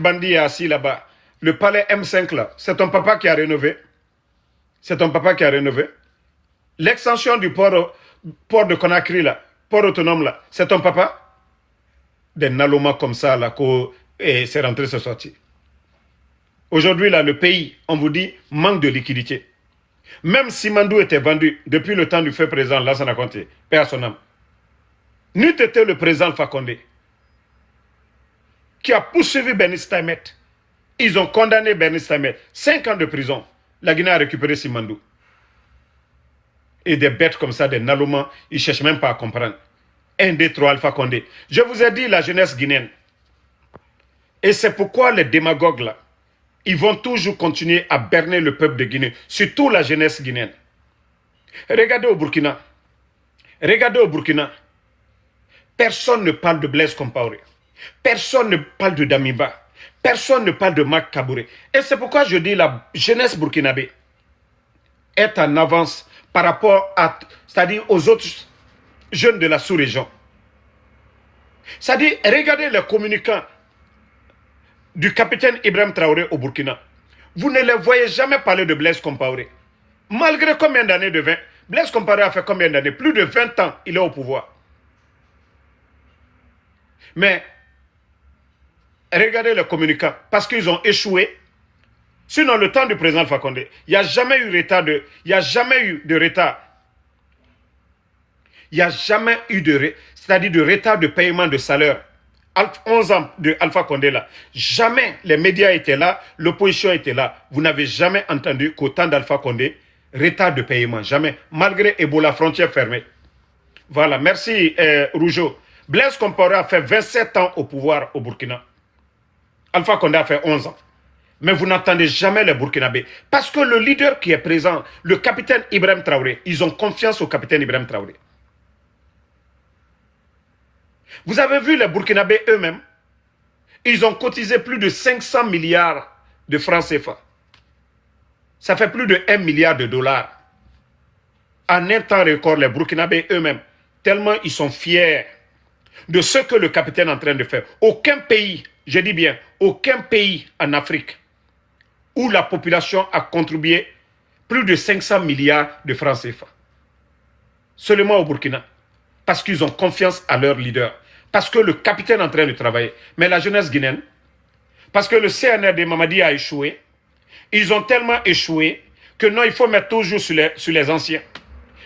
bandit est assis là-bas. Le palais M5 là, c'est ton papa qui a rénové. C'est ton papa qui a rénové. L'extension du port de Conakry là, port autonome là, c'est ton papa. Des nalomas comme ça là, c'est rentré, c'est sorti. Aujourd'hui là, le pays, on vous dit, manque de liquidité. Même si Mandou était vendu depuis le temps du fait président Lassana Conté, paix à son âme. N'eût été le président Alpha Condé qui a poursuivi Bernice Taïmet. Ils ont condamné Bernice Taïmet. 5 ans de prison. La Guinée a récupéré Simandou. Et des bêtes comme ça, des nalomans, ils ne cherchent même pas à comprendre. 1, 2, 3, Alpha Condé. Je vous ai dit la jeunesse guinéenne. Et c'est pourquoi les démagogues là, ils vont toujours continuer à berner le peuple de Guinée, surtout la jeunesse guinéenne. Regardez au Burkina. Regardez au Burkina. Personne ne parle de Blaise Compaoré. Personne ne parle de Damiba. Personne ne parle de Marc Kabouré. Et c'est pourquoi je dis la jeunesse burkinabé est en avance par rapport à, c'est-à-dire aux autres jeunes de la sous-région. C'est-à-dire, regardez les communicants du capitaine Ibrahim Traoré au Burkina. Vous ne les voyez jamais parler de Blaise Compaoré. Malgré combien d'années de 20, Blaise Compaoré a fait combien d'années? Plus de 20 ans, il est au pouvoir. Mais, regardez les communicants, parce qu'ils ont échoué. Sinon, le temps du président Alpha Condé, il n'y a jamais eu de retard. Il n'y a jamais eu de retard. Il n'y a jamais eu c'est-à-dire de retard de paiement de salaire. 11 ans de Alpha Condé là. Jamais les médias étaient là, l'opposition était là. Vous n'avez jamais entendu qu'au temps d'Alpha Condé, retard de paiement. Jamais. Malgré Ebola, frontière fermée. Voilà. Merci, Rougeau. Blaise Compaoré a fait 27 ans au pouvoir au Burkina. Alpha Condé a fait 11 ans. Mais vous n'entendez jamais les Burkinabés. Parce que le leader qui est présent, le capitaine Ibrahim Traoré, ils ont confiance au capitaine Ibrahim Traoré. Vous avez vu les Burkinabés eux-mêmes, ils ont cotisé plus de 500 milliards de francs CFA. Ça fait plus de 1 milliard de dollars. En un temps record, les Burkinabés eux-mêmes, tellement ils sont fiers de ce que le capitaine est en train de faire. Aucun pays, je dis bien, aucun pays en Afrique où la population a contribué plus de 500 milliards de francs CFA. Seulement au Burkina. Parce qu'ils ont confiance à leur leader. Parce que le capitaine est en train de travailler. Mais la jeunesse guinéenne, parce que le CNR de Mamadi a échoué, ils ont tellement échoué que non, il faut mettre toujours sur les anciens.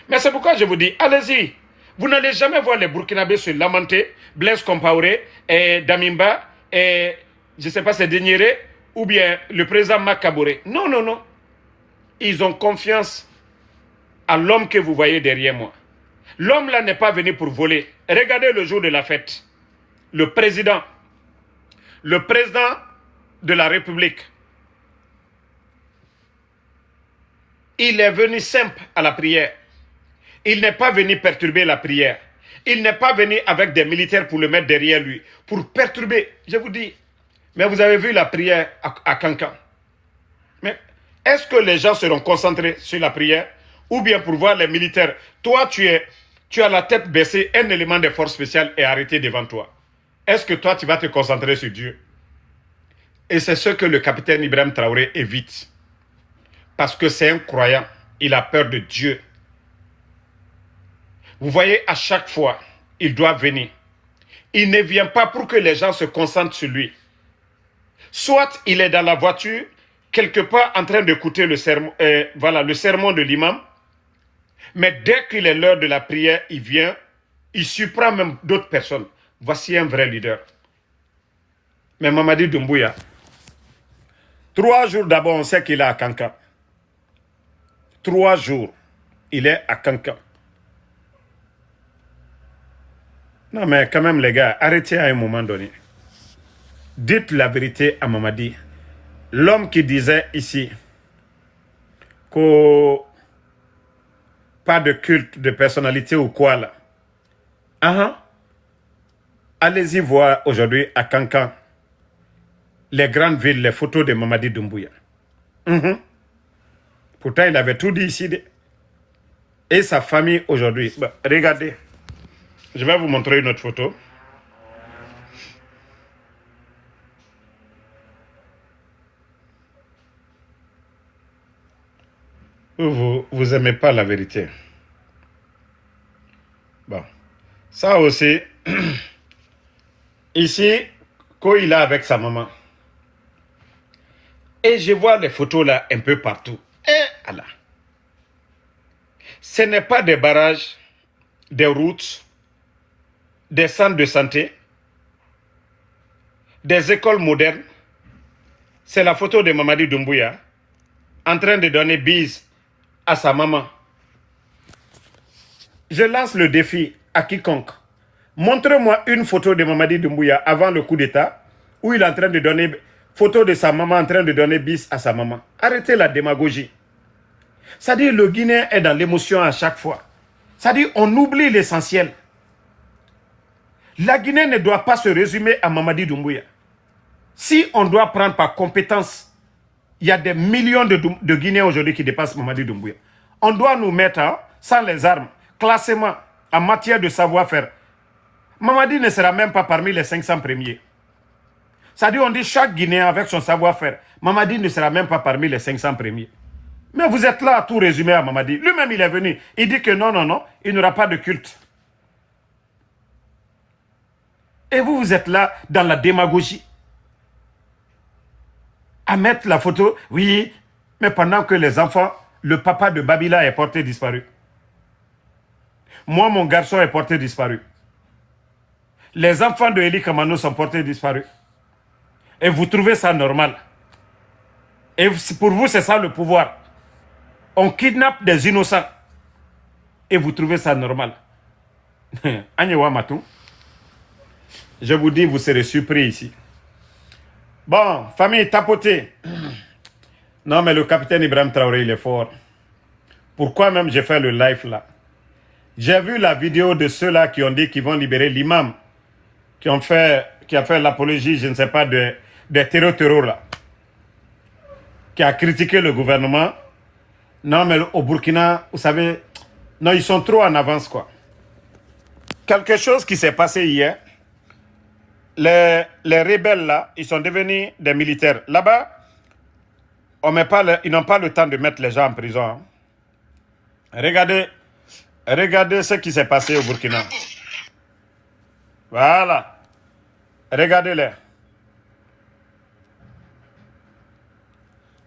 Mais c'est pourquoi je vous dis, allez-y. Vous n'allez jamais voir les Burkinabés se lamenter, Blaise Compaoré, et Damimba, et je ne sais pas, c'est Denyéré, ou bien le président Marc Kabouré. Non, non, non. Ils ont confiance à l'homme que vous voyez derrière moi. L'homme là n'est pas venu pour voler. Regardez le jour de la fête. Le président de la République, il est venu simple à la prière. Il n'est pas venu perturber la prière. Il n'est pas venu avec des militaires pour le mettre derrière lui, pour perturber. Je vous dis, mais vous avez vu la prière à Kankan. Mais est-ce que les gens seront concentrés sur la prière ou bien pour voir les militaires? Toi, tu as la tête baissée, un élément des forces spéciales est arrêté devant toi. Est-ce que toi, tu vas te concentrer sur Dieu? Et c'est ce que le capitaine Ibrahim Traoré évite. Parce que c'est un croyant. Il a peur de Dieu. Vous voyez, à chaque fois, il doit venir. Il ne vient pas pour que les gens se concentrent sur lui. Soit il est dans la voiture, quelque part en train d'écouter le sermon de l'imam, mais dès qu'il est l'heure de la prière, il vient, il surprend même d'autres personnes. Voici un vrai leader. Mais Mamadi Doumbouya, 3 jours d'abord, on sait qu'il est à Kankan. 3 jours, il est à Kankan. Non mais quand même les gars, arrêtez à un moment donné. Dites la vérité à Mamadi. L'homme qui disait ici que pas de culte de personnalité ou quoi là. Allez-y voir aujourd'hui à Kankan les grandes villes, les photos de Mamadi Doumbouya. Pourtant, il avait tout dit ici. Et sa famille aujourd'hui. Bah, regardez. Je vais vous montrer une autre photo. Vous aimez pas la vérité. Bon. Ça aussi, ici, quand il est avec sa maman, et je vois les photos là un peu partout. Et Allah. Ce n'est pas des barrages, des routes, des centres de santé, des écoles modernes. C'est la photo de Mamadi Doumbouya en train de donner bise à sa maman. Je lance le défi à quiconque. Montrez-moi une photo de Mamadi Doumbouya avant le coup d'État où il est en train de donner photo de sa maman en train de donner bise à sa maman. Arrêtez la démagogie. C'est-à-dire le Guinéen est dans l'émotion à chaque fois. C'est-à-dire on oublie l'essentiel. La Guinée ne doit pas se résumer à Mamadi Doumbouya. Si on doit prendre par compétence, il y a des millions de Guinéens aujourd'hui qui dépassent Mamadi Doumbouya. On doit nous mettre, sans les armes, classement en matière de savoir-faire. Mamadi ne sera même pas parmi les 500 premiers. C'est-à-dire on dit chaque Guinéen avec son savoir-faire. Mamadi ne sera même pas parmi les 500 premiers. Mais vous êtes là à tout résumer à Mamadi. Lui-même, il est venu. Il dit que non, non, non, il n'y aura pas de culte. Et vous, vous êtes là dans la démagogie. À mettre la photo, oui, mais pendant que les enfants, le papa de Babila est porté disparu. Moi, mon garçon est porté disparu. Les enfants de Eli Kamano sont portés disparus. Et vous trouvez ça normal. Et pour vous, c'est ça le pouvoir. On kidnappe des innocents. Et vous trouvez ça normal. Agnewa Matou. Je vous dis, vous serez surpris ici. Bon, famille, tapotez. Non, mais le capitaine Ibrahim Traoré, il est fort. Pourquoi même j'ai fait le live là? J'ai vu la vidéo de ceux-là qui ont dit qu'ils vont libérer l'imam, qui a fait l'apologie, je ne sais pas, des terreurs là, qui a critiqué le gouvernement. Non, mais au Burkina, vous savez, non, ils sont trop en avance, quoi. Quelque chose qui s'est passé hier, les rebelles là, ils sont devenus des militaires. Là-bas, ils n'ont pas le temps de mettre les gens en prison. Hein. Regardez ce qui s'est passé au Burkina. Voilà. Regardez-les.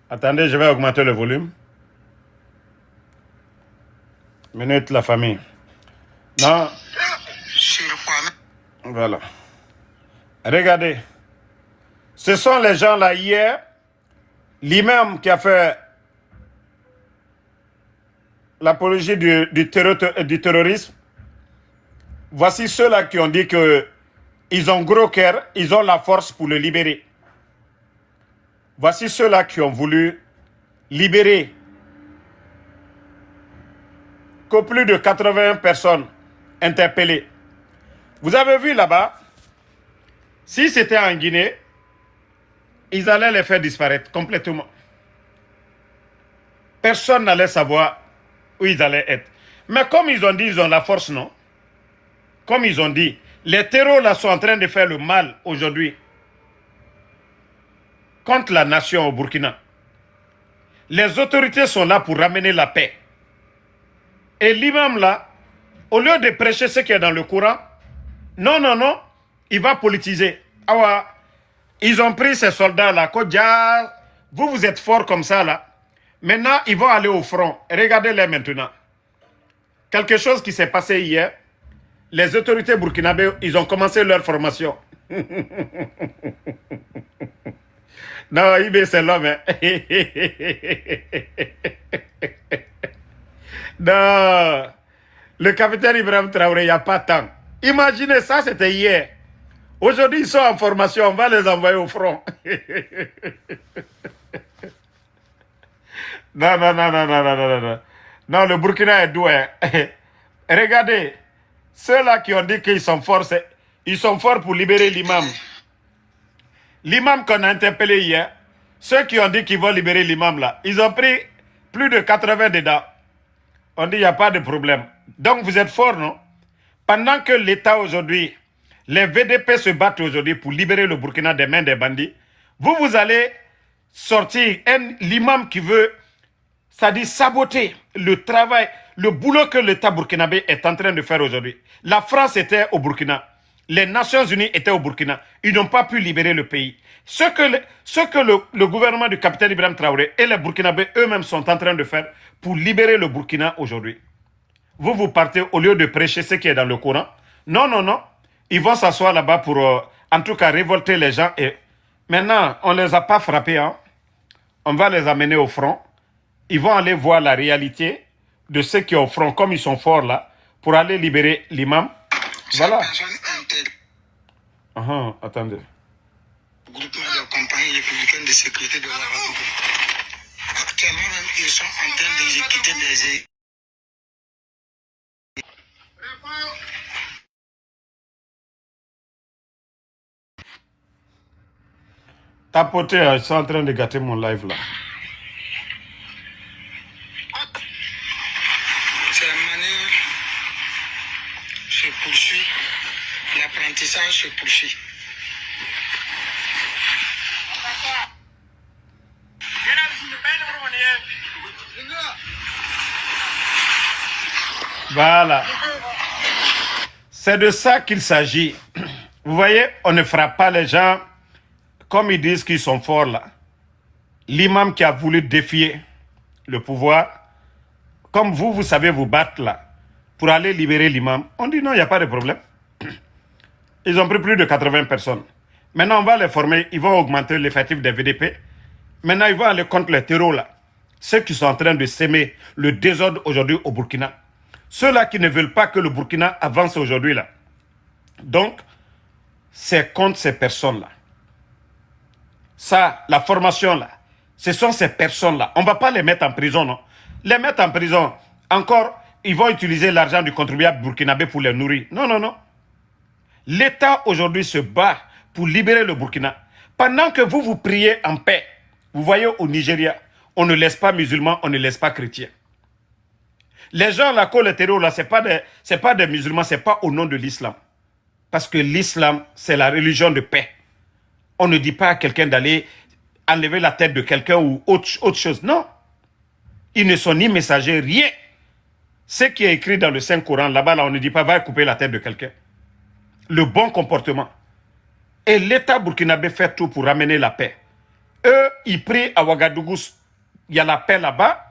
Attendez, je vais augmenter le volume. Minute, la famille. Non. Voilà. Regardez. Ce sont les gens là hier. L'imam qui a fait l'apologie du terrorisme. Voici ceux-là qui ont dit qu'ils ont gros cœur, ils ont la force pour le libérer. Voici ceux-là qui ont voulu libérer que plus de 80 personnes interpellées. Vous avez vu là-bas, si c'était en Guinée, ils allaient les faire disparaître complètement. Personne n'allait savoir où ils allaient être. Mais comme ils ont dit, ils ont la force, non? Comme ils ont dit, les terroristes là sont en train de faire le mal aujourd'hui contre la nation au Burkina. Les autorités sont là pour ramener la paix. Et l'imam là, au lieu de prêcher ce qui est dans le Coran, non, non, non, il va politiser. Ah, ils ont pris ces soldats là, vous êtes forts comme ça là. Maintenant, ils vont aller au front. Regardez-les maintenant. Quelque chose qui s'est passé hier, les autorités burkinabées, ils ont commencé leur formation. Non, Ibé, c'est l'homme. Hein. Non, le capitaine Ibrahim Traoré, il n'y a pas de temps. Imaginez ça, c'était hier. Aujourd'hui, ils sont en formation, on va les envoyer au front. Non, non, non, non, non, non, non, non. Non, le Burkina est doué. Regardez, ceux-là qui ont dit qu'ils sont forts, ils sont forts pour libérer l'imam. L'imam qu'on a interpellé hier, ceux qui ont dit qu'ils vont libérer l'imam là, ils ont pris plus de 80 dedans. On dit il n'y a pas de problème. Donc vous êtes forts, non? Pendant que l'État aujourd'hui, les VDP se battent aujourd'hui pour libérer le Burkina des mains des bandits, vous allez sortir l'imam qui veut Ça dit saboter le travail, le boulot que l'État burkinabé est en train de faire aujourd'hui. La France était au Burkina. Les Nations Unies étaient au Burkina. Ils n'ont pas pu libérer le pays. Ce que le gouvernement du capitaine Ibrahim Traoré et les Burkinabés eux-mêmes sont en train de faire pour libérer le Burkina aujourd'hui. Vous partez au lieu de prêcher ce qui est dans le Coran. Non, non, non. Ils vont s'asseoir là-bas pour, en tout cas, révolter les gens. Et maintenant, on ne les a pas frappés. Hein. On va les amener au front. Ils vont aller voir la réalité de ceux qui sont au front, comme ils sont forts là, pour aller libérer l'imam. Voilà. Attendez. Groupement de compagnie républicaine de sécurité de Ouagadougou. Actuellement, ils sont en train d'exécuter des... Tapoter, ils sont en train de gâter mon live là. C'est la manière se poursuit, l'apprentissage se poursuit. Voilà. C'est de ça qu'il s'agit. Vous voyez, on ne frappe pas les gens comme ils disent qu'ils sont forts là. L'imam qui a voulu défier le pouvoir, comme vous savez vous battre là, pour aller libérer l'imam, on dit non, il n'y a pas de problème. Ils ont pris plus de 80 personnes. Maintenant, on va les former, ils vont augmenter l'effectif des VDP. Maintenant, ils vont aller contre les terreaux là. Ceux qui sont en train de s'aimer le désordre aujourd'hui au Burkina. Ceux-là qui ne veulent pas que le Burkina avance aujourd'hui là. Donc, c'est contre ces personnes-là. Ça, la formation là, ce sont ces personnes-là. On ne va pas les mettre en prison, non. Les mettre en prison, encore, ils vont utiliser l'argent du contribuable burkinabé pour les nourrir. Non, non, non. L'État aujourd'hui se bat pour libérer le Burkina. Pendant que vous priez en paix, vous voyez au Nigeria, on ne laisse pas musulmans, on ne laisse pas chrétiens. Les gens là, les terreaux là, ce n'est pas des musulmans, ce n'est pas au nom de l'islam. Parce que l'islam, c'est la religion de paix. On ne dit pas à quelqu'un d'aller enlever la tête de quelqu'un ou autre chose. Non. Ils ne sont ni messagers, rien. Ce qui est écrit dans le Saint-Coran, là-bas, là, on ne dit pas va couper la tête de quelqu'un. Le bon comportement. Et l'État burkinabé fait tout pour ramener la paix. Eux, ils prient à Ouagadougou. Il y a la paix là-bas.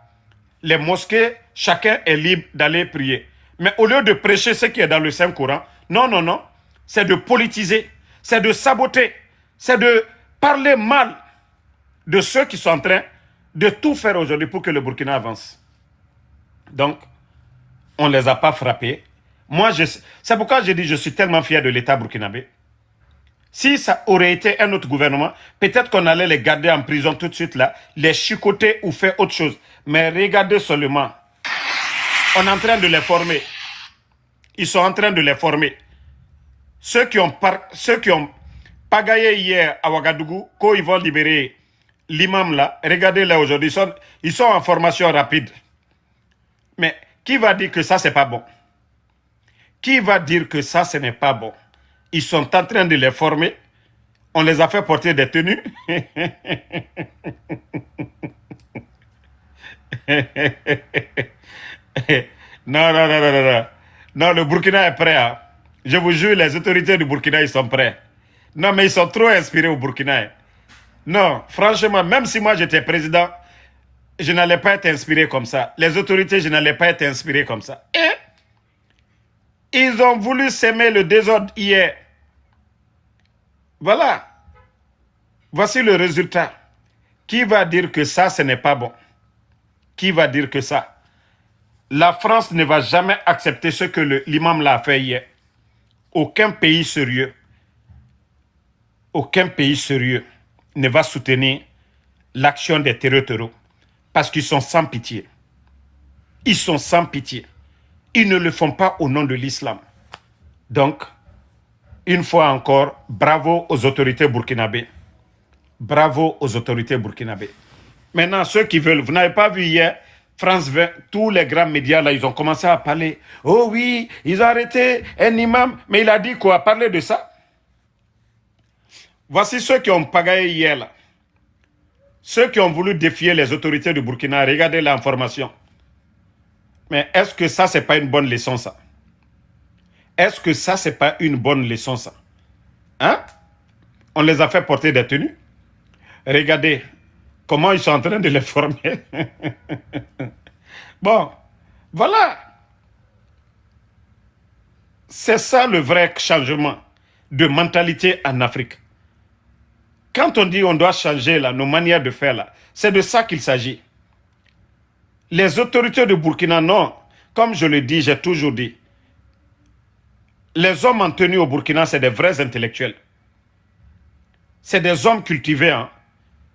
Les mosquées, chacun est libre d'aller prier. Mais au lieu de prêcher ce qui est dans le Saint-Coran, non, non, non. C'est de politiser. C'est de saboter. C'est de parler mal de ceux qui sont en train de tout faire aujourd'hui pour que le Burkina avance. Donc, on ne les a pas frappés. Moi, c'est pourquoi je dis que je suis tellement fier de l'État burkinabé. Si ça aurait été un autre gouvernement, peut-être qu'on allait les garder en prison tout de suite là, les chicoter ou faire autre chose. Mais regardez seulement. On est en train de les former. Ils sont en train de les former. Ceux qui ont pagaillé hier à Ouagadougou, quand ils vont libérer l'imam là, regardez là aujourd'hui, ils sont en formation rapide. Mais qui va dire que ça, c'est pas bon? Qui va dire que ça, ce n'est pas bon? Ils sont en train de les former. On les a fait porter des tenues. Non, non, non, non, non. Non, le Burkina est prêt. Hein. Je vous jure, les autorités du Burkina, ils sont prêts. Non, mais ils sont trop inspirés au Burkina. Non, franchement, même si moi j'étais président, je n'allais pas être inspiré comme ça. Les autorités, je n'allais pas être inspiré comme ça. Et ils ont voulu s'aimer le désordre hier. Voilà. Voici le résultat. Qui va dire que ça, ce n'est pas bon? Qui va dire que ça? La France ne va jamais accepter ce que l'imam l'a fait hier. Aucun pays sérieux ne va soutenir l'action des terreaux parce qu'ils sont sans pitié. Ils sont sans pitié. Ils ne le font pas au nom de l'islam. Donc, une fois encore, bravo aux autorités burkinabées. Bravo aux autorités burkinabées. Maintenant, ceux qui veulent, vous n'avez pas vu hier, France 20, tous les grands médias, là, ils ont commencé à parler. Oh oui, ils ont arrêté un imam. Mais il a dit quoi? Parler de ça. Voici ceux qui ont pagaillé hier, là. Ceux qui ont voulu défier les autorités du Burkina, regardez l'information. Mais est-ce que ça, c'est pas une bonne leçon, ça? Est-ce que ça, c'est pas une bonne leçon, ça? Hein? On les a fait porter des tenues. Regardez comment ils sont en train de les former. Bon, voilà. C'est ça le vrai changement de mentalité en Afrique. Quand on dit on doit changer là, nos manières de faire là, c'est de ça qu'il s'agit. Les autorités de Burkina, non. Comme je le dis, j'ai toujours dit, les hommes en tenue au Burkina, c'est des vrais intellectuels. C'est des hommes cultivés. Hein.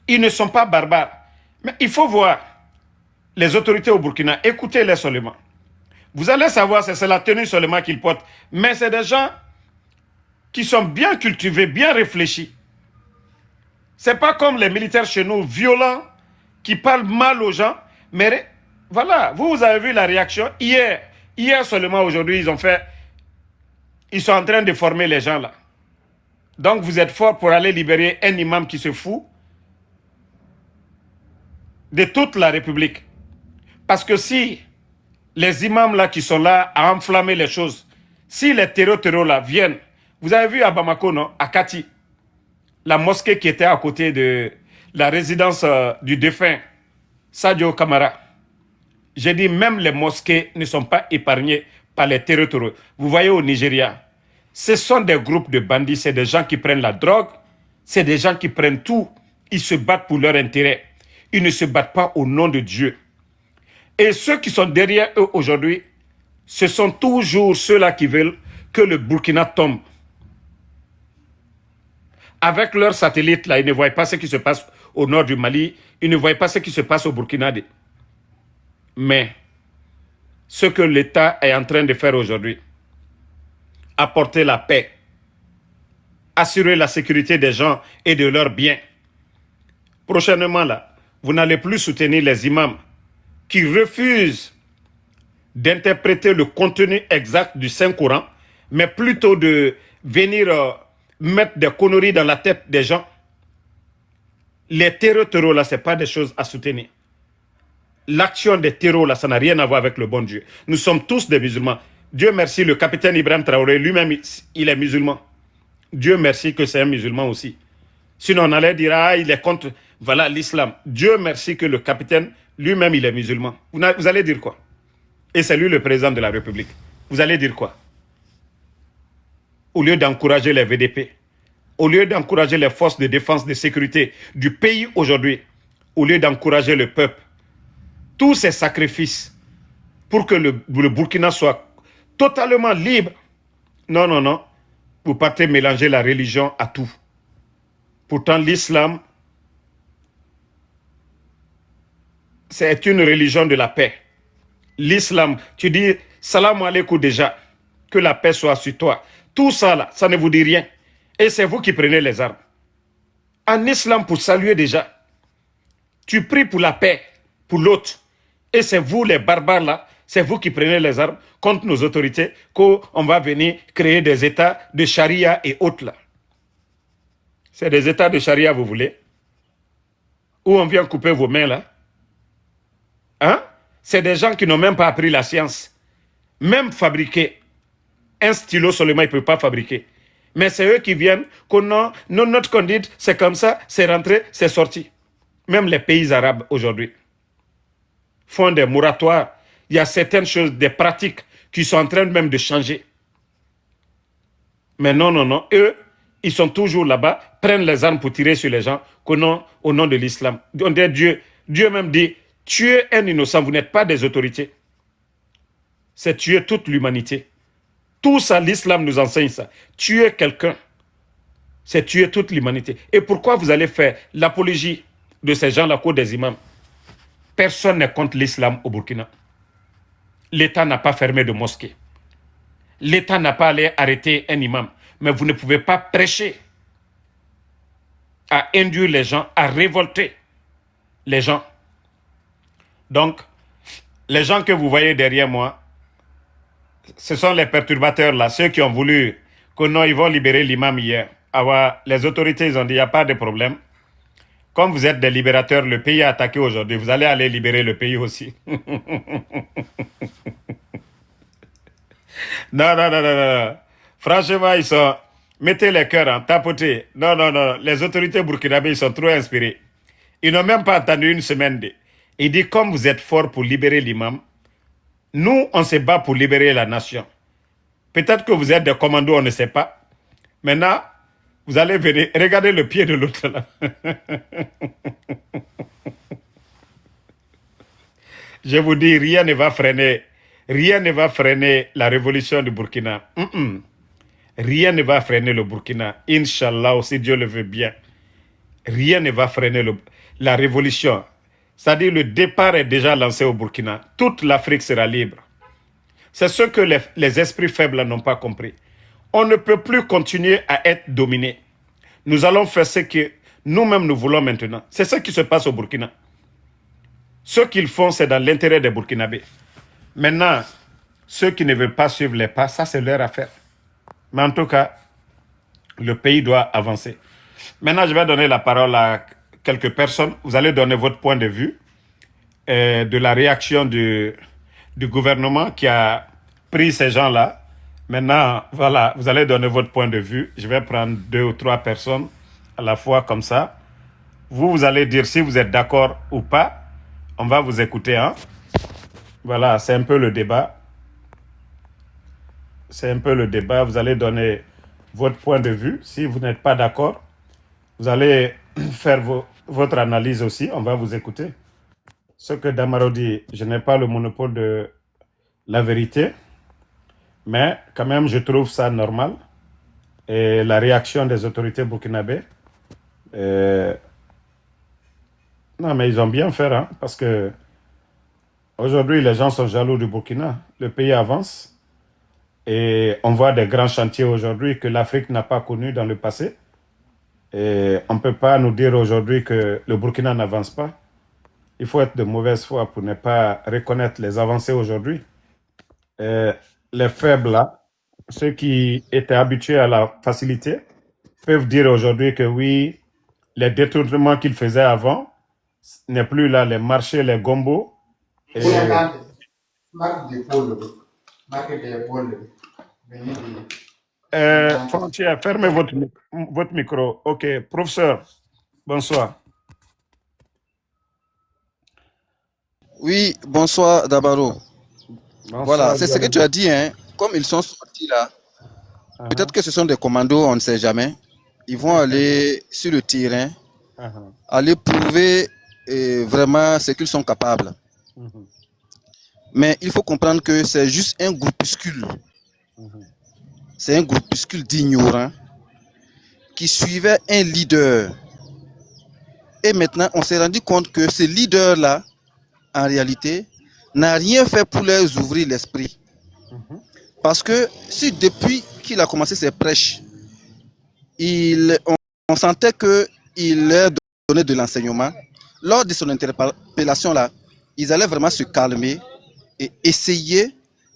Ils ne sont pas barbares. Mais il faut voir les autorités au Burkina, écoutez-les seulement. Vous allez savoir, c'est la tenue seulement qu'ils portent. Mais c'est des gens qui sont bien cultivés, bien réfléchis. Ce n'est pas comme les militaires chez nous, violents, qui parlent mal aux gens. Mais voilà, vous avez vu la réaction. Hier seulement, aujourd'hui, ils sont en train de former les gens là. Donc vous êtes forts pour aller libérer un imam qui se fout de toute la République. Parce que si les imams là qui sont là à enflammer les choses, si les terreaux là viennent, vous avez vu à Bamako, non, à Kati, la mosquée qui était à côté de la résidence du défunt Sadio Kamara. J'ai dit même les mosquées ne sont pas épargnées par les terreaux. Vous voyez au Nigeria, ce sont des groupes de bandits, c'est des gens qui prennent la drogue, c'est des gens qui prennent tout. Ils se battent pour leur intérêt. Ils ne se battent pas au nom de Dieu. Et ceux qui sont derrière eux aujourd'hui, ce sont toujours ceux-là qui veulent que le Burkina tombe. Avec leurs satellites, là, ils ne voient pas ce qui se passe au nord du Mali, ils ne voient pas ce qui se passe au Burkina. Mais ce que l'État est en train de faire aujourd'hui, apporter la paix, assurer la sécurité des gens et de leurs biens. Prochainement, là, vous n'allez plus soutenir les imams qui refusent d'interpréter le contenu exact du Saint-Coran, mais plutôt de venir mettre des conneries dans la tête des gens. Les terreaux là, ce n'est pas des choses à soutenir. L'action des terreaux là, ça n'a rien à voir avec le bon Dieu. Nous sommes tous des musulmans. Dieu merci, le capitaine Ibrahim Traoré, lui-même, il est musulman. Dieu merci que c'est un musulman aussi. Sinon, on allait dire, ah, il est contre, voilà, l'islam. Dieu merci que le capitaine, lui-même, il est musulman. Vous allez dire quoi? Et c'est lui le président de la République. Vous allez dire quoi? Au lieu d'encourager les VDP, au lieu d'encourager les forces de défense, de sécurité du pays aujourd'hui, au lieu d'encourager le peuple, tous ces sacrifices pour que le Burkina soit totalement libre. Non, non, non. Vous partez mélanger la religion à tout. Pourtant, l'islam, c'est une religion de la paix. L'islam, tu dis salam alaikum déjà, que la paix soit sur toi. Tout ça là, ça ne vous dit rien. Et c'est vous qui prenez les armes. En islam, pour saluer déjà, tu pries pour la paix, pour l'autre. Et c'est vous les barbares là, c'est vous qui prenez les armes contre nos autorités, qu'on va venir créer des états de charia et autres là. C'est des états de charia, vous voulez? Où on vient couper vos mains là? Hein? C'est des gens qui n'ont même pas appris la science. Même fabriquer un stylo seulement, ils ne peuvent pas fabriquer. Mais c'est eux qui viennent, notre conduite, c'est comme ça, c'est rentré, c'est sorti. Même les pays arabes aujourd'hui font des moratoires. Il y a certaines choses, des pratiques qui sont en train même de changer. Mais non, non, non. Eux, ils sont toujours là-bas, prennent les armes pour tirer sur les gens au nom de l'islam. Dieu même dit, tuer un innocent, vous n'êtes pas des autorités. C'est tuer toute l'humanité. Tout ça, l'islam nous enseigne ça. Tuer quelqu'un, c'est tuer toute l'humanité. Et pourquoi vous allez faire l'apologie de ces gens, la cour des imams? Personne n'est contre l'islam au Burkina. L'État n'a pas fermé de mosquée. L'État n'a pas allé arrêter un imam. Mais vous ne pouvez pas prêcher à induire les gens, à révolter les gens. Donc, les gens que vous voyez derrière moi, ce sont les perturbateurs là, ceux qui ont voulu que non, ils vont libérer l'imam hier. Alors, les autorités, ils ont dit, il n'y a pas de problème. Comme vous êtes des libérateurs, le pays est attaqué aujourd'hui. Vous allez aller libérer le pays aussi. Non, non, non, non, non. Franchement, ils sont... Mettez les cœurs en tapoter. Non, non, non. Les autorités burkinabées, ils sont trop inspirés. Ils n'ont même pas attendu une semaine. Il dit, comme vous êtes forts pour libérer l'imam, nous, on se bat pour libérer la nation. Peut-être que vous êtes des commandos, on ne sait pas. Maintenant, vous allez venir, regardez le pied de l'autre là. Je vous dis, rien ne va freiner la révolution du Burkina. Rien ne va freiner le Burkina. Inch'Allah, si Dieu le veut bien. Rien ne va freiner la révolution. C'est-à-dire le départ est déjà lancé au Burkina. Toute l'Afrique sera libre. C'est ce que les esprits faibles n'ont pas compris. On ne peut plus continuer à être dominé. Nous allons faire ce que nous-mêmes nous voulons maintenant. C'est ce qui se passe au Burkina. Ce qu'ils font, c'est dans l'intérêt des Burkinabés. Maintenant, ceux qui ne veulent pas suivre les pas, ça c'est leur affaire. Mais en tout cas, le pays doit avancer. Maintenant, je vais donner la parole à quelques personnes. Vous allez donner votre point de vue de la réaction du gouvernement qui a pris ces gens-là. Maintenant, voilà, vous allez donner votre point de vue. Je vais prendre 2 ou 3 personnes à la fois comme ça. Vous allez dire si vous êtes d'accord ou pas. On va vous écouter. Hein? Voilà, c'est un peu le débat. C'est un peu le débat. Vous allez donner votre point de vue. Si vous n'êtes pas d'accord, vous allez faire votre analyse aussi. On va vous écouter. Ce que Damaro dit, je n'ai pas le monopole de la vérité. Mais quand même, je trouve ça normal. Et la réaction des autorités burkinabées, non, mais ils ont bien fait, hein, parce que aujourd'hui, les gens sont jaloux du Burkina. Le pays avance et on voit des grands chantiers aujourd'hui que l'Afrique n'a pas connus dans le passé. Et on ne peut pas nous dire aujourd'hui que le Burkina n'avance pas. Il faut être de mauvaise foi pour ne pas reconnaître les avancées aujourd'hui. Les faibles, là, ceux qui étaient habitués à la facilité, peuvent dire aujourd'hui que oui, les détournements qu'ils faisaient avant n'est plus là, les marchés, les gombos. Et... Frontière, fermez votre micro. Ok, professeur, bonsoir. Oui, bonsoir Dabaro. Bonsoir, voilà, c'est ce que tu as dit, hein. Comme ils sont sortis là, peut-être que ce sont des commandos, on ne sait jamais. Ils vont aller sur le terrain, aller prouver vraiment ce qu'ils sont capables. Mais il faut comprendre que c'est juste un groupuscule. C'est un groupuscule d'ignorants qui suivait un leader. Et maintenant, on s'est rendu compte que ce leader-là, en réalité, n'a rien fait pour leur ouvrir l'esprit. Parce que si depuis qu'il a commencé ses prêches, on sentait qu'il leur donnait de l'enseignement, lors de son interpellation là, ils allaient vraiment se calmer et essayer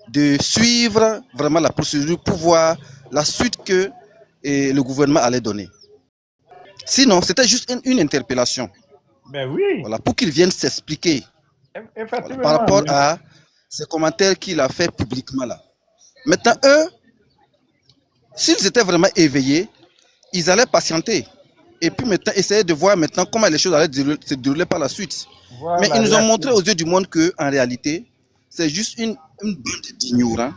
de suivre vraiment la procédure pour voir la suite que le gouvernement allait donner. Sinon, c'était juste une interpellation. Ben oui. Voilà, pour qu'ils viennent s'expliquer voilà, par rapport à ces commentaires qu'il a fait publiquement là. Maintenant, eux, s'ils étaient vraiment éveillés, ils allaient patienter. Et puis maintenant, essayer de voir maintenant comment les choses allaient se dérouler par la suite. Voilà, mais ils nous ont montré aux yeux du monde qu'en réalité, c'est juste une bande d'ignorants.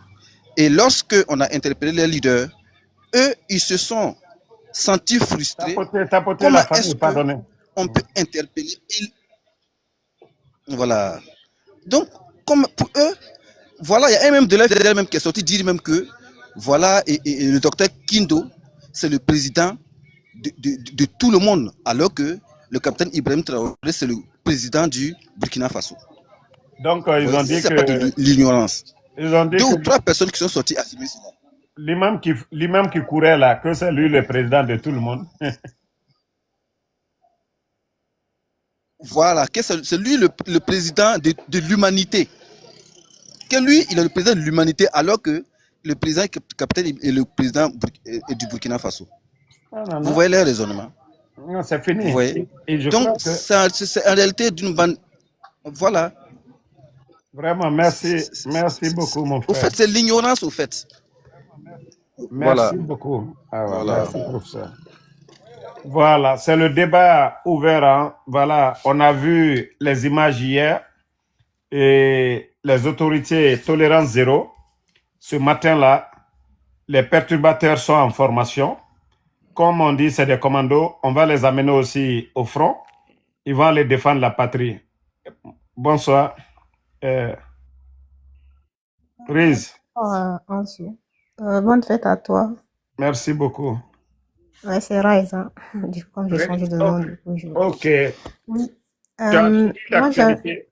Et lorsque on a interpellé les leaders, eux, ils se sont sentis frustrés. Comment est-ce qu'on peut interpeller Voilà. Donc, comme pour eux, voilà, il y a un même de l'FDL même qui est sorti dire même que, voilà, et le docteur Kindo, c'est le président de tout le monde, alors que le capitaine Ibrahim Traoré, c'est le président du Burkina Faso. Donc, ils ont dit que... C'est pas de l'ignorance. Ils ont dit 2 ou 3 personnes qui sont sorties affirmer cela. L'imam qui courait là, que c'est lui le président de tout le monde. Voilà, que c'est lui le président de l'humanité. Que lui, il est le président de l'humanité, alors que le président capitaine est le président du Burkina Faso. Non. Vous voyez les raisonnements. Non, c'est Vous fini. voyez? Et je Donc, crois que c'est en réalité d'une bande. Voilà. vraiment, merci beaucoup, mon Au frère. fait, c'est l'ignorance, au fait. Voilà. Merci beaucoup. Ah ouais, Voilà. merci, professeur. Voilà, c'est le débat ouvert. Hein. Voilà, on a vu les images hier et les autorités tolérance zéro. Ce matin-là, les perturbateurs sont en formation. Comme on dit, c'est des commandos. On va les amener aussi au front. Ils vont aller défendre la patrie. Bonsoir. Riz, Ansu. Bonne fête à toi. merci beaucoup. Ouais, c'est Rise, hein. Du coup, comme j'ai changé de nom, du coup, Ok. Oui. Tu as suivi Moi, l'actualité?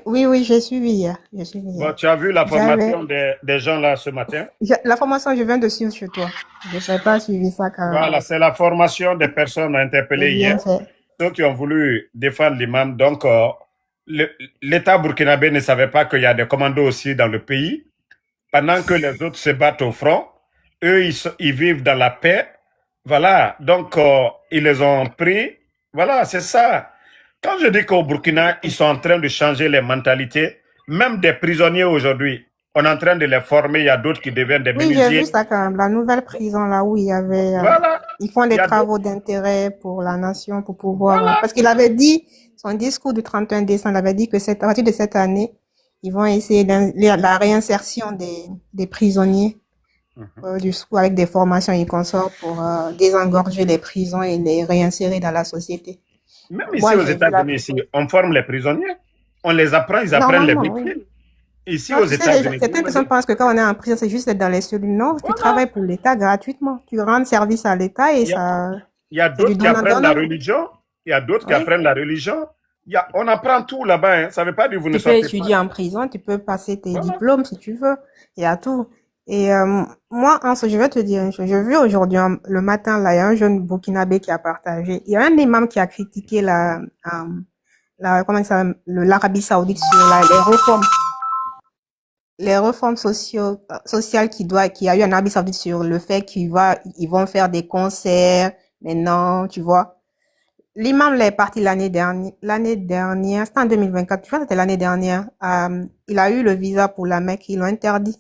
oui, j'ai suivi hier. J'ai suivi hier. Bon, tu as vu la formation des gens là ce matin? La formation, je viens de suivre chez toi. Je n'ai pas suivi ça quand Voilà, c'est la formation des personnes interpellées J'ai bien hier, fait. ceux qui ont voulu défendre l'imam. Donc, l'État burkinabé ne savait pas qu'il y a des commandos aussi dans le pays. Pendant que les autres se battent au front, eux, ils vivent dans la paix. Voilà, donc ils les ont pris. Voilà, c'est ça. Quand je dis qu'au Burkina, ils sont en train de changer les mentalités, même des prisonniers aujourd'hui, on est en train de les former. Il y a d'autres qui deviennent des Oui, j'ai menuisiers. vu ça quand même. La nouvelle prison, là où il y avait. Voilà. Ils font Il des y a travaux d'intérêt pour la nation, pour pouvoir. Voilà. Parce qu'il avait dit, son discours du 31 décembre, il avait dit que à partir de cette année, ils vont essayer la réinsertion des prisonniers du coup, avec des formations et consorts pour désengorger les prisons et les réinsérer dans la société. Même ici Moi, aux j'ai vu la États-Unis, ici, on forme les prisonniers. On les apprend, ils apprennent les Normalement, métiers. oui. Ici Non, aux tu sais, États-Unis. certaines personnes pensent que quand on est en prison, c'est juste être dans les cellules. Non, tu Voilà. travailles pour l'État gratuitement. Tu rends service à l'État et ça. Il y a C'est du d'autres qui apprennent la donnant-donnant. religion. Il y a d'autres qui Oui. apprennent la religion. On apprend tout là-bas. Hein. Ça ne veut pas dire que vous ne Tu peux sortez étudier pas. en prison, tu peux passer tes Voilà. diplômes si tu veux. Il y a tout. Et moi, je vais te dire une chose. J'ai vu aujourd'hui, le matin, là, il y a un jeune Burkinabé qui a partagé. Il y a un imam qui a critiqué l'Arabie Saoudite sur les réformes sociales qu'il y a eu en Arabie Saoudite sur le fait ils vont faire des concerts maintenant, tu vois. L'imam est parti l'année dernière, c'était en 2024, tu vois, c'était l'année dernière. Il a eu le visa pour la Mecque, ils l'ont interdit.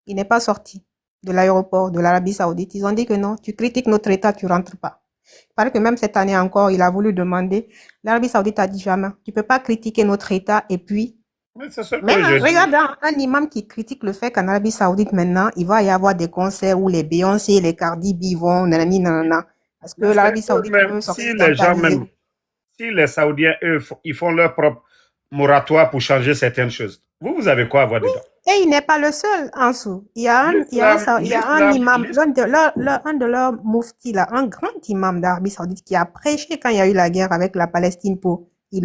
Il n'est pas sorti de l'aéroport de l'Arabie Saoudite. Ils ont dit que non, tu critiques notre État, tu rentres pas. Il paraît que même cette année encore, il a voulu demander. L'Arabie Saoudite a dit jamais, tu peux pas critiquer notre État et puis Mais c'est ce que même je dis. regarde un imam qui critique le fait qu'en Arabie Saoudite maintenant, il va y avoir des concerts où les Beyoncé, les Cardi B vont nanani nanana. Parce que Mais l'Arabie c'est Saoudite eux-mêmes, veut si les gens s'occidentaliser. même, si les Saoudiens, eux, ils font leur propre moratoire pour changer certaines choses, vous avez quoi à voir dedans? Et il n'est pas le seul, Ansou. Il y a un imam, un de leurs mouftis, là, un grand imam d'Arabie Saoudite qui a prêché quand il y a eu la guerre avec la Palestine ils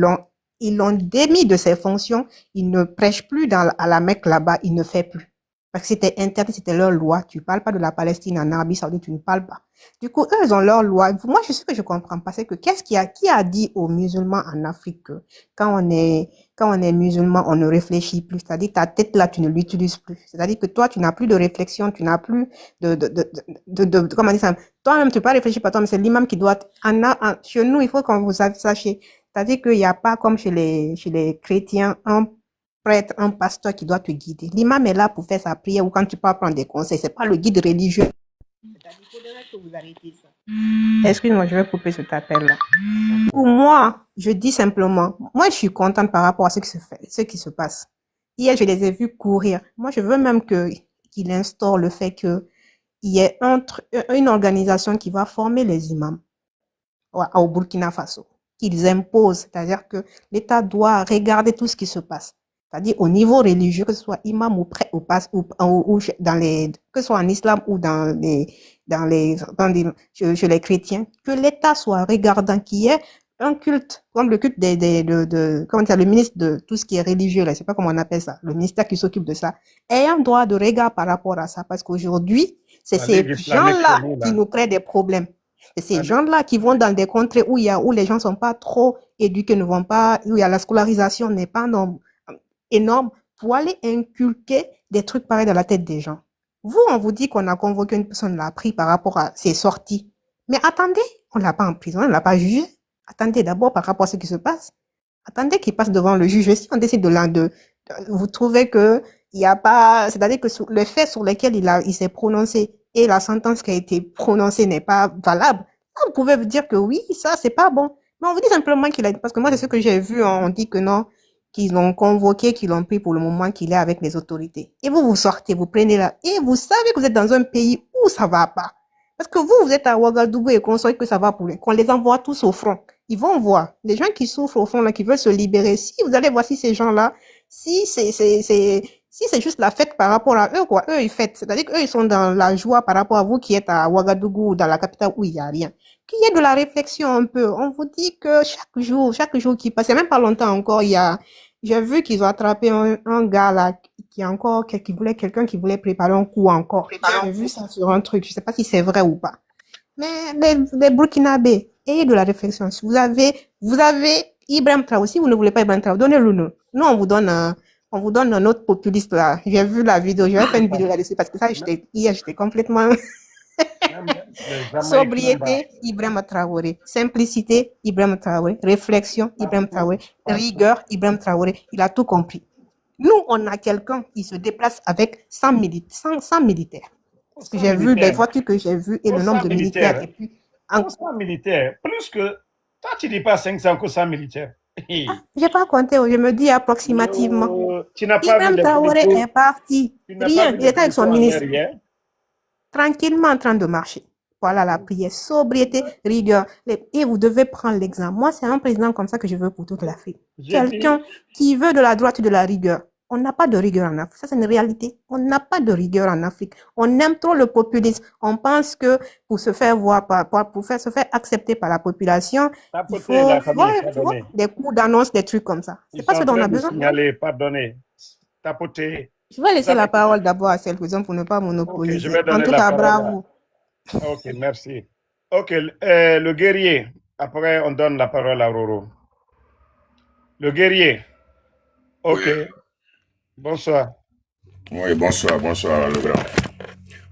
l'ont démis de ses fonctions. Il ne prêche plus à la Mecque là-bas, il ne fait plus. Parce que c'était interdit, c'était leur loi. Tu parles pas de la Palestine en Arabie Saoudite, tu ne parles pas. Du coup, eux, ils ont leur loi. Moi, ce que je comprends pas, c'est que qui a dit aux musulmans en Afrique que quand on est musulman, on ne réfléchit plus. C'est-à-dire, ta tête là, tu ne l'utilises plus. C'est-à-dire que toi, tu n'as plus de réflexion, tu n'as plus comment dire ça? Toi-même, tu peux pas réfléchir par toi, mais c'est l'imam qui doit, chez nous, il faut qu'on vous sachiez. C'est-à-dire qu'il n'y a pas comme chez les chrétiens, un prêtre, un pasteur qui doit te guider. L'imam est là pour faire sa prière ou quand tu peux prendre des conseils. C'est pas le guide religieux. C'est-à-dire qu'il faudrait que vous arrêtiez ça. Excuse-moi, je vais couper cet appel-là. Pour moi, je dis simplement, moi, je suis contente par rapport à ce qui se passe. Hier, je les ai vus courir. Moi, je veux même qu'il instaure le fait qu'il y ait une organisation qui va former les imams au Burkina Faso, qu'ils imposent. C'est-à-dire que l'État doit regarder tout ce qui se passe. C'est-à-dire au niveau religieux, que ce soit imam ou que ce soit en islam ou chez les chrétiens, que l'État soit regardant, qu'il y ait un culte, comme le culte comment dire, le ministre de tout ce qui est religieux, là, je sais pas comment on appelle ça, le ministère qui s'occupe de ça, ait un droit de regard par rapport à ça, parce qu'aujourd'hui, c'est ces gens-là qui nous créent des problèmes. C'est ces gens-là qui vont dans des contrées où les gens sont pas trop éduqués, où il y a la scolarisation n'est pas énorme, pour aller inculquer des trucs pareils dans la tête des gens. Vous, on vous dit qu'on a convoqué une personne, l'a pris par rapport à ses sorties. Mais attendez, On ne l'a pas emprisonné, on ne l'a pas jugé. Attendez d'abord par rapport à ce qui se passe. Attendez qu'il passe devant le juge. Si on décide vous trouvez que il n'y a pas, c'est-à-dire que le fait sur lequel il s'est prononcé et la sentence qui a été prononcée n'est pas valable, là, vous pouvez vous dire que oui, ça, c'est pas bon. Mais on vous dit simplement qu'il a, parce que moi, c'est ce que j'ai vu, on dit que non, qu'ils l'ont convoqué, qu'ils l'ont pris pour le moment qu'il est avec les autorités. Et vous sortez, vous prenez là, et vous savez que vous êtes dans un pays où ça va pas. Parce que vous êtes à Ouagadougou et qu'on sait que ça va pour qu'on les envoie tous au front. Ils vont voir. Les gens qui souffrent au fond, là, qui veulent se libérer. Si vous allez voir si ces gens-là, si c'est juste la fête par rapport à eux, quoi. Eux, ils fêtent. C'est-à-dire qu'eux, ils sont dans la joie par rapport à vous qui êtes à Ouagadougou, dans la capitale où il n'y a rien. Qu'il y ait de la réflexion un peu. On vous dit que chaque jour qui passe, il n'y a même pas longtemps encore, j'ai vu qu'ils ont attrapé un gars là, quelqu'un qui voulait préparer un coup encore. J'ai vu ça sur un truc. Je sais pas si c'est vrai ou pas. Mais les Burkinabés, ayez de la réflexion. Si vous avez Ibrahim Traoré. Si vous ne voulez pas Ibrahim Traoré, donnez-le nous. Nous, on vous donne un autre populiste là. J'ai vu la vidéo. Je vais faire une vidéo là-dessus parce que ça, hier, j'étais complètement sobriété, Ibrahim Traoré. Simplicité, Ibrahim Traoré. Réflexion, Ibrahim Traoré. Rigueur, Ibrahim Traoré. Il a tout compris. Nous, on a quelqu'un qui se déplace avec 100 militaires. Parce que j'ai vu les voitures que j'ai vues et le nombre de militaires. Et puis, 100 militaires. Plus que. Toi, tu dis pas 500 que 100 militaires. J'ai pas compté, je me dis approximativement. Tu n'as pas Ibrahim Traoré est parti. Rien, il était avec son ministre. Tranquillement en train de marcher. Voilà la prière. Sobriété, rigueur. Et vous devez prendre l'exemple. Moi, c'est un président comme ça que je veux pour toute l'Afrique. Quelqu'un qui veut de la droite et de la rigueur. On n'a pas de rigueur en Afrique. Ça, c'est une réalité. On n'a pas de rigueur en Afrique. On aime trop le populisme. On pense que pour se faire voir, se faire accepter par la population, il faut des coups d'annonce, des trucs comme ça. C'est pas ce dont on a besoin. Pardonnez. Tapoter. Je vais laisser la parole d'abord à quelques-uns pour ne pas monopoliser. En tout cas, bravo. Ok, merci. Ok, le guerrier. Après, on donne la parole à Roro. Le guerrier. Ok. Oui. Bonsoir. Oui, bonsoir, le grand.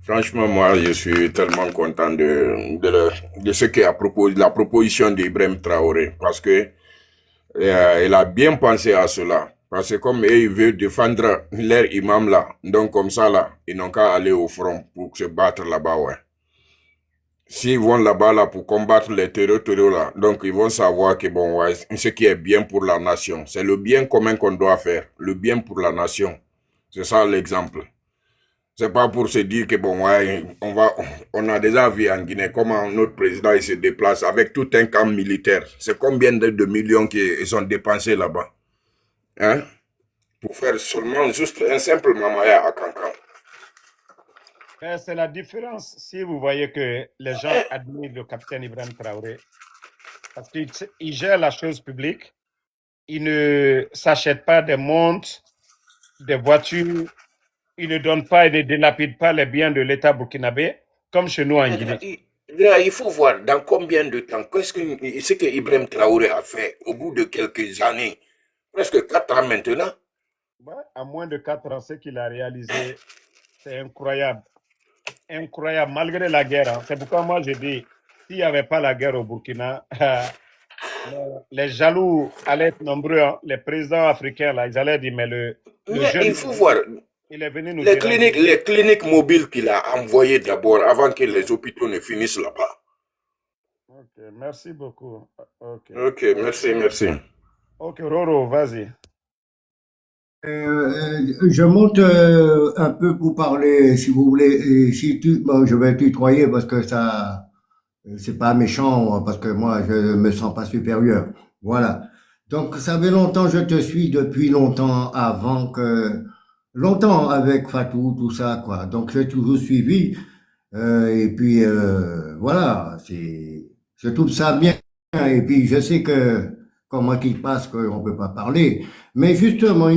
Franchement, moi, je suis tellement content de ce qui est à propos de la proposition d'Ibrahim Traoré, parce que il a bien pensé à cela. Parce que comme ils veulent défendre leur imam là, donc comme ça là, ils n'ont qu'à aller au front pour se battre là-bas, ouais. S'ils vont là-bas là pour combattre les terroristes là, donc ils vont savoir que bon, ouais, ce qui est bien pour la nation, c'est le bien commun qu'on doit faire, le bien pour la nation. C'est ça l'exemple. C'est pas pour se dire que bon, ouais, on a déjà vu en Guinée comment notre président il se déplace avec tout un camp militaire. C'est combien de millions qui sont dépensés là-bas, hein, pour faire seulement juste un simple mamaya à Cancan. C'est la différence si vous voyez que les gens admirent le capitaine Ibrahim Traoré parce qu'il gère la chose publique, il ne s'achète pas des montres, des voitures, il ne donne pas et ne délapide pas les biens de l'État burkinabé comme chez nous en Guinée. Il faut voir dans combien de temps, ce que Ibrahim Traoré a fait au bout de quelques années, presque 4 ans maintenant. Ouais, à moins de 4 ans, ce qu'il a réalisé, c'est incroyable. Incroyable, malgré la guerre. Hein. C'est pourquoi moi je dis, s'il n'y avait pas la guerre au Burkina, les jaloux allaient être nombreux. Hein. Les présidents africains, là, ils allaient dire, mais le jeune, il faut voir il est venu nous les cliniques mobiles qu'il a envoyées d'abord avant que les hôpitaux ne finissent là-bas. Ok, merci beaucoup. Ok, merci. Ok, Roro, vas-y. Je monte un peu pour parler, si vous voulez, et je vais tutoyer parce que ça, c'est pas méchant, parce que moi, je me sens pas supérieur. Voilà. Donc, ça fait longtemps, je te suis depuis longtemps longtemps avec Fatou, tout ça, quoi. Donc, j'ai toujours suivi, et puis, voilà, je trouve ça bien, et puis, je sais que, comment qu'il passe qu'on peut pas parler. Mais justement,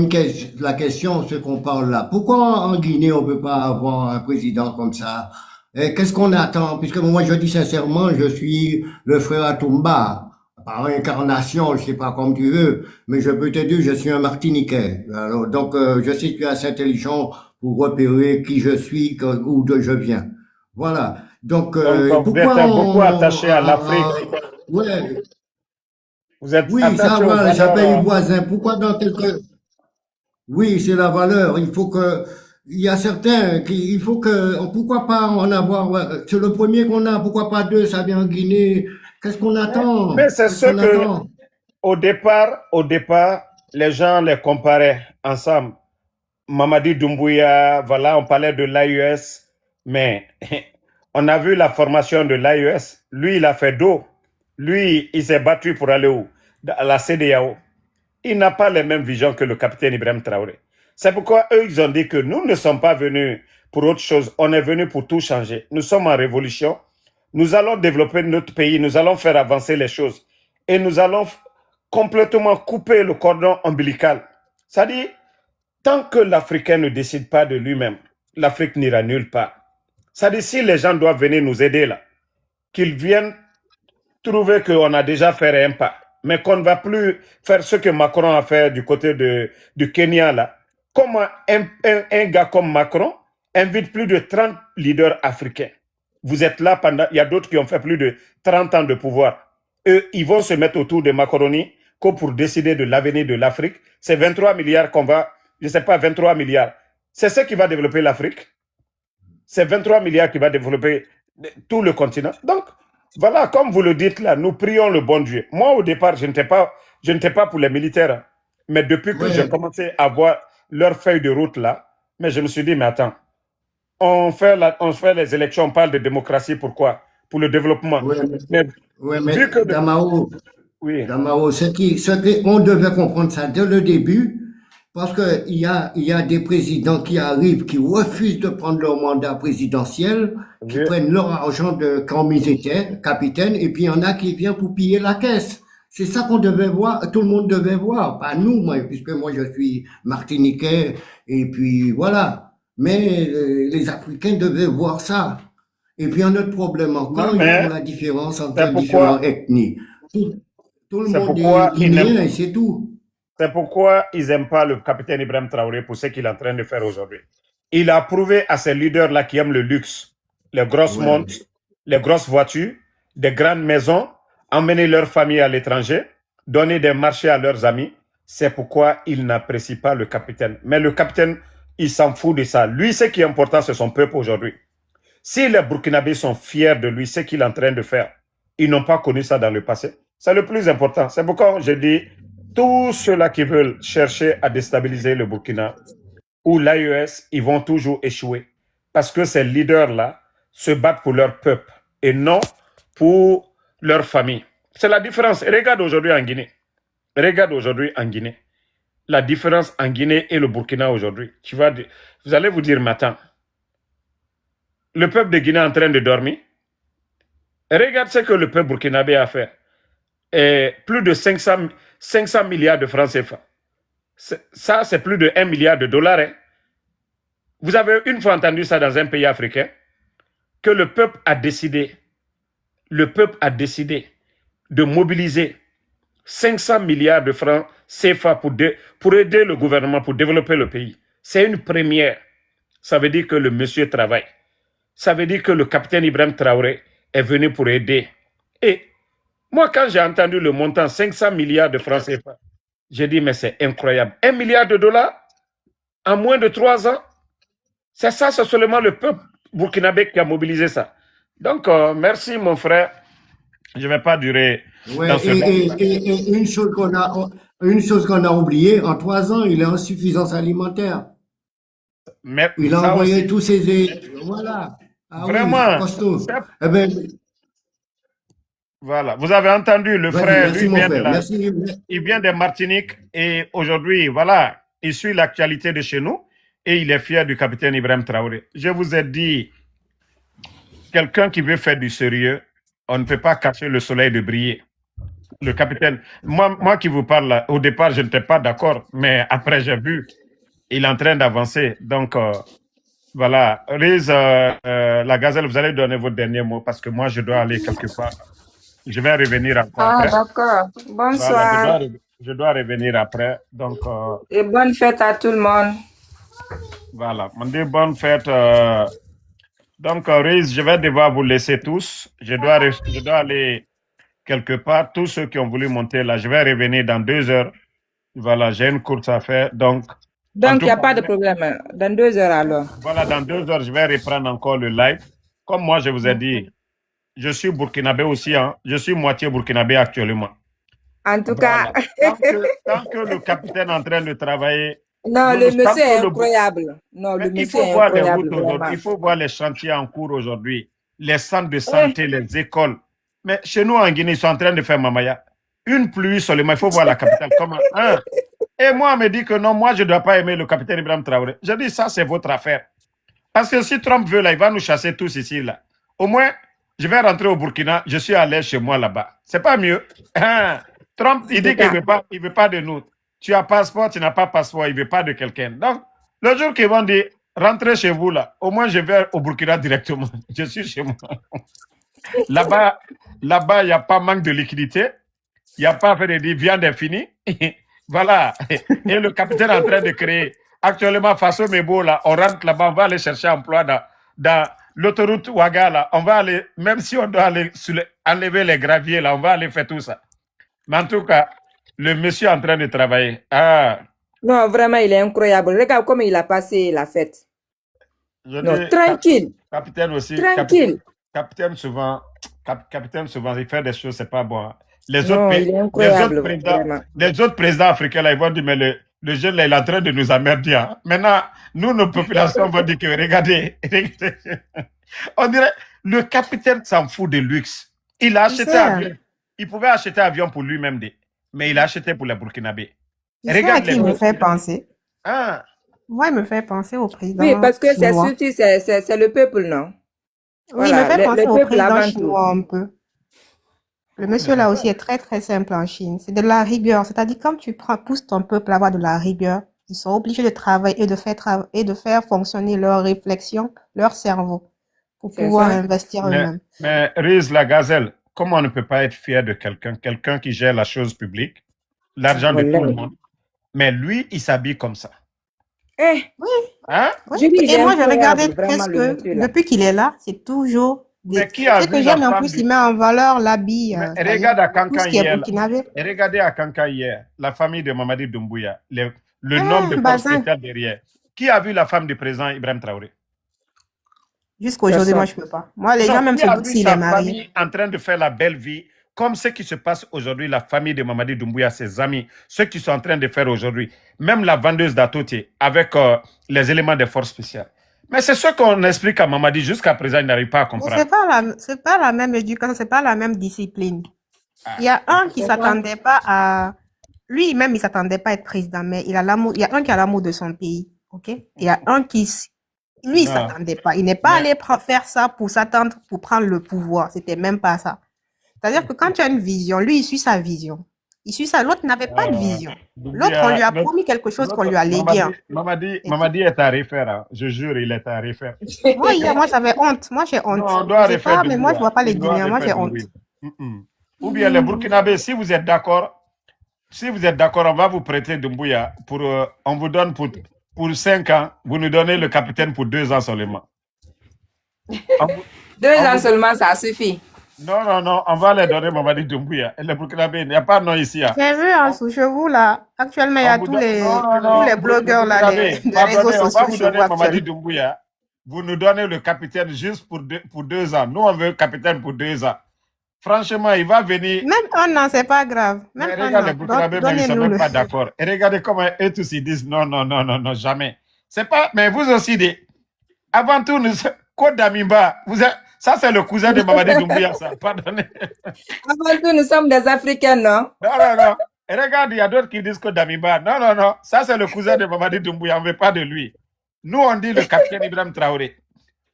la question, ce qu'on parle là, pourquoi en Guinée on peut pas avoir un président comme ça? Et qu'est-ce qu'on attend? Puisque moi, je dis sincèrement, je suis le frère Atumba, par incarnation, je sais pas comme tu veux, mais je peux te dire, je suis un Martiniquais. Alors, donc, je sais que tu es assez intelligent pour repérer qui je suis, d'où je viens. Voilà. Donc, vous êtes beaucoup attaché à l'Afrique. Ouais. Vous êtes Oui, attaché aux ça valeurs. pays voisin. Pourquoi dans quelques... Oui, c'est la valeur. Il faut que... Il y a certains qui... Il faut que... Pourquoi pas en avoir... C'est le premier qu'on a. Pourquoi pas deux? Ça vient en Guinée. Qu'est-ce qu'on attend? Mais c'est Qu'est-ce ce qu'on que, attend? au départ, les gens les comparaient ensemble. Mamadi Doumbouya, voilà, on parlait de l'AUS, mais on a vu la formation de l'AUS. Lui, il a fait dos. Lui, il s'est battu pour aller où? À la CEDEAO. Il n'a pas les mêmes visions que le capitaine Ibrahim Traoré. C'est pourquoi eux, ils ont dit que nous ne sommes pas venus pour autre chose. On est venus pour tout changer. Nous sommes en révolution. Nous allons développer notre pays. Nous allons faire avancer les choses. Et nous allons complètement couper le cordon ombilical. C'est-à-dire, tant que l'Africain ne décide pas de lui-même, l'Afrique n'ira nulle part. C'est-à-dire, si les gens doivent venir nous aider là, qu'ils viennent trouver qu'on a déjà fait un pas, mais qu'on ne va plus faire ce que Macron a fait du côté du Kenya là. Comment un gars comme Macron invite plus de 30 leaders africains? Vous êtes là pendant... Il y a d'autres qui ont fait plus de 30 ans de pouvoir. Eux, ils vont se mettre autour de Macronie pour décider de l'avenir de l'Afrique. C'est 23 milliards qu'on va... Je ne sais pas, 23 milliards. C'est ce qui va développer l'Afrique. C'est 23 milliards qui va développer tout le continent. Donc, voilà, comme vous le dites là, nous prions le bon Dieu. Moi, au départ, je n'étais pas pour les militaires. Hein. Mais depuis que j'ai commencé à voir leur feuille de route là, mais je me suis dit, mais attends, on fait les élections, on parle de démocratie, pourquoi? Pour le développement. Mais vu que Damao, on devait comprendre ça dès le début, parce qu'il y a des présidents qui arrivent, qui refusent de prendre leur mandat présidentiel, qui prennent leur argent quand ils étaient capitaines, et puis il y en a qui viennent pour piller la caisse. C'est ça qu'on devait voir, tout le monde devait voir, pas nous, puisque moi je suis martiniquais, et puis voilà. Mais les Africains devaient voir ça. Et puis un autre problème encore, il y a la différence entre les différentes ethnies. Tout le monde est guinéen et c'est tout. C'est pourquoi ils n'aiment pas le capitaine Ibrahim Traoré pour ce qu'il est en train de faire aujourd'hui. Il a prouvé à ces leaders-là qui aiment le luxe, les grosses montres, les grosses voitures, des grandes maisons, emmener leur famille à l'étranger, donner des marchés à leurs amis. C'est pourquoi ils n'apprécient pas le capitaine. Mais le capitaine, il s'en fout de ça. Lui, ce qui est important, c'est son peuple aujourd'hui. Si les Burkinabés sont fiers de lui, ce qu'il est en train de faire, ils n'ont pas connu ça dans le passé. C'est le plus important. C'est pourquoi je dis, tous ceux-là qui veulent chercher à déstabiliser le Burkina ou l'AES, ils vont toujours échouer. Parce que ces leaders-là se battent pour leur peuple et non pour leur famille. C'est la différence. Regarde aujourd'hui en Guinée. Regarde aujourd'hui en Guinée. La différence en Guinée et le Burkina aujourd'hui. Vous allez vous dire, maintenant, le peuple de Guinée est en train de dormir. Regarde ce que le peuple burkinabé a fait. Et plus de 500 milliards de francs CFA. Ça, c'est plus de 1 milliard de dollars. Hein. Vous avez une fois entendu ça dans un pays africain, que le peuple a décidé de mobiliser 500 milliards de francs CFA pour aider le gouvernement, pour développer le pays. C'est une première. Ça veut dire que le monsieur travaille. Ça veut dire que le capitaine Ibrahim Traoré est venu pour aider. Et moi, quand j'ai entendu le montant 500 milliards de francs CFA, j'ai dit, mais c'est incroyable. 1 milliard de dollars en moins de 3 ans. C'est ça, c'est seulement le peuple burkinabé qui a mobilisé ça. Donc, merci mon frère. Je ne vais pas durer dans ce monde. Et une chose qu'on a oubliée, en 3 ans, il a insuffisance alimentaire. Mais il a envoyé tous ses... Voilà. Ah vraiment. Oui, eh ben, voilà. Vous avez entendu le frère, il vient de Martinique et aujourd'hui, voilà, il suit l'actualité de chez nous et il est fier du capitaine Ibrahim Traoré. Je vous ai dit, quelqu'un qui veut faire du sérieux, on ne peut pas cacher le soleil de briller. Le capitaine, moi qui vous parle, là, au départ, je n'étais pas d'accord, mais après, j'ai vu, il est en train d'avancer. Donc, voilà. Riz, la gazelle, vous allez donner votre dernier mot parce que moi, je dois aller quelque part. Je vais revenir après. Ah, d'accord. Bonsoir. Voilà, je dois revenir après. Donc, et bonne fête à tout le monde. Voilà. On dit bonne fête Donc, Riz, je vais devoir vous laisser tous. Je dois aller quelque part. Tous ceux qui ont voulu monter là, je vais revenir dans 2 heures. Voilà, j'ai une course à faire. Donc, en Donc, il tout n'y a cas, pas de problème. Dans 2 heures alors. voilà, dans 2 heures, je vais reprendre encore le live. Comme moi, je vous ai dit, je suis burkinabé aussi. Hein. Je suis moitié burkinabé actuellement. En tout Voilà. cas, Tant que le capitaine est en train de travailler, non, le monsieur est incroyable. Non, mais le il monsieur faut est voir les incroyable, routes aujourd'hui, vraiment. il faut voir les chantiers en cours aujourd'hui, les centres de santé, les écoles. Mais chez nous en Guinée, ils sont en train de faire mamaya. Une pluie seulement, il faut voir la capitale. Comment hein? Et moi, on me dit que non, moi, je ne dois pas aimer le capitaine Ibrahim Traoré. Je dis, ça, c'est votre affaire. Parce que si Trump veut, là, il va nous chasser tous ici, là. Au moins, je vais rentrer au Burkina, je suis à l'aise chez moi là-bas. C'est pas mieux. Hein? Trump, il dit qu'il ne veut pas de nous. Tu as passeport, tu n'as pas passeport, il ne veut pas de quelqu'un. Donc, le jour qu'ils vont dire, rentrez chez vous, là, au moins, je vais au Burkina directement. Je suis chez moi. Là-bas, il n'y a pas manque de liquidité. Il n'y a pas fait de dire viande est finie. Voilà. Et le capitaine est en train de créer. Actuellement, Faso Mebo, là, on rentre là-bas, on va aller chercher emploi dans l'autoroute Ouaga, là. On va aller, même si on doit aller enlever les graviers, là, on va aller faire tout ça. Mais en tout cas, le monsieur est en train de travailler. Ah. Non, vraiment, il est incroyable. Regarde comment il a passé la fête. Non, tranquille. Capitaine aussi. Tranquille. Capitaine, souvent, il fait des choses, c'est pas bon. Les Non, autres il pays, est incroyable, les autres présidents africains, là, ils vont dire, mais le jeune, là, il est en train de nous emmerder. Hein. Maintenant, nous, nos populations vont dire que, regardez, on dirait, le capitaine s'en fout de luxe. Il a acheté avion. Il pouvait acheter avion pour lui-même, mais il a acheté pour les Burkinabés. Regarde à qui il me fait penser. Ah. Moi, il me fait penser au président. Oui, parce que c'est surtout, c'est le peuple, non? Oui, voilà, il me fait penser au président chinois un peu. Le monsieur là aussi est très très simple en Chine. C'est de la rigueur. C'est-à-dire quand tu pousses ton peuple à avoir de la rigueur, ils sont obligés de travailler et de faire fonctionner leur réflexion, leur cerveau, pour pouvoir investir eux-mêmes. Mais Riz, la gazelle, comment on ne peut pas être fier de quelqu'un qui gère la chose publique, l'argent de tout le monde, mais lui, il s'habille comme ça. Oui. Hein? Oui. Et moi, je regardais presque, depuis qu'il est là, c'est toujours... Ce que j'aime en plus, il met en valeur l'habit. Regarde à Kankan hier. Et regardez à Kankan hier, la famille de Mamadi Doumbouya, le nombre de forces derrière. Qui a vu la femme du président Ibrahim Traoré? Jusqu'aujourd'hui, moi, je ne peux pas. Moi, les gens même se doutent s'il est marié. En train de faire la belle vie, comme ce qui se passe aujourd'hui, la famille de Mamadi Doumbouya, ses amis, ceux qui sont en train de faire aujourd'hui, même la vendeuse d'Atoté avec les éléments des forces spéciales. Mais c'est ce qu'on explique à Mamadi jusqu'à présent, il n'arrive pas à comprendre. C'est pas la même éducation, c'est pas la même discipline. Il y a un qui s'attendait pas à... Lui-même, il s'attendait pas à être président, mais il y a un qui a l'amour de son pays, ok? Il y a un qui... Lui, il s'attendait pas. Il n'est pas allé faire ça pour s'attendre, pour prendre le pouvoir. C'était même pas ça. C'est-à-dire que quand tu as une vision, lui, il suit sa vision. Il suit ça. L'autre n'avait pas de vision. L'autre, on lui a promis quelque chose qu'on lui a légué. Mamadi est à refaire. Hein. Je jure, il est à refaire. Moi, j'avais honte. Moi, j'ai honte. Non, on doit refaire. Mais moi, je ne vois pas les Guinéens. Moi, j'ai honte. Ou bien les Burkinabés, si vous êtes d'accord, on va vous prêter Doumbouya. On vous donne pour 5 ans. Vous nous donnez le capitaine pour 2 ans seulement. 2 ans seulement, ça suffit. Non, on va les donner Mamadi Doumbouya. Les Burkinabés, il n'y a pas de nom ici. Hein. J'ai vu en sous vous là. Actuellement, il y a tous les blogueurs là, les réseaux sociaux. On va vous donner Mamadi Doumbouya. Vous nous donnez le capitaine juste pour 2 ans. Nous, on veut le capitaine pour 2 ans. Franchement, il va venir. Même un an, c'est pas grave. Même regarde les Burkinabés, ils ne sont même pas d'accord. Et regardez comment eux tous ils disent non, jamais. C'est pas. Mais vous aussi, avant tout, Côte d'Amimba, ça, c'est le cousin de Mamadi Doumbouya, ça. Pardonnez. Avant tout, nous sommes des Africains, non? Non. Et regarde, il y a d'autres qui disent Côte d'Amimba. Non. Ça, c'est le cousin de Mamadi Doumbouya. On ne veut pas de lui. Nous, on dit le capitaine Ibrahim Traoré.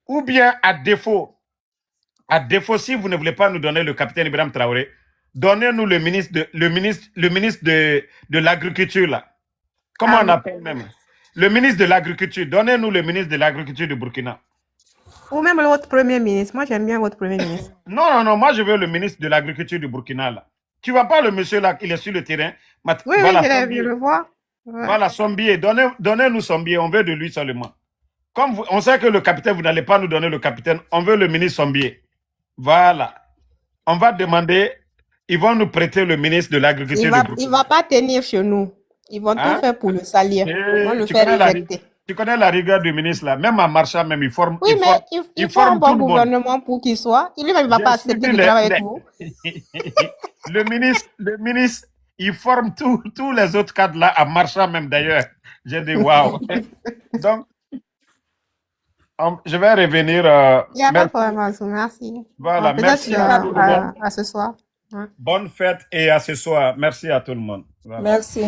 Ou bien, à défaut, si vous ne voulez pas nous donner le capitaine Ibrahim Traoré, donnez-nous le ministre de l'Agriculture, là. Comment on appelle même? Le ministre de l'Agriculture. Donnez-nous le ministre de l'Agriculture du Burkina. Ou même votre premier ministre. Moi, j'aime bien votre premier ministre. Non. Moi, je veux le ministre de l'Agriculture du Burkina, là. Tu ne vois pas le monsieur, là, il est sur le terrain. Oui, je le vois. Ouais. Voilà, son billet. Donnez-nous son billet. On veut de lui seulement. Comme on sait que le capitaine, vous n'allez pas nous donner le capitaine, on veut le ministre Sombier. Voilà. On va demander, ils vont nous prêter le ministre de l'Agriculture. Il va pas tenir chez nous. Ils vont tout faire pour le salir. Ils vont le faire éjecter. Tu connais la rigueur du ministre là. Même en marchant, même, il forme. Oui, mais il faut un bon gouvernement pour qu'il soit. Lui-même, il ne va pas accepter de travailler avec vous. Le ministre, il forme tous les autres cadres là en marchant même d'ailleurs. J'ai dit waouh. Donc, je vais revenir. Il n'y a pas de problème, Ansou. Merci. Voilà, merci à ce soir. Bonne fête et à ce soir. Merci à tout le monde. Voilà. Merci.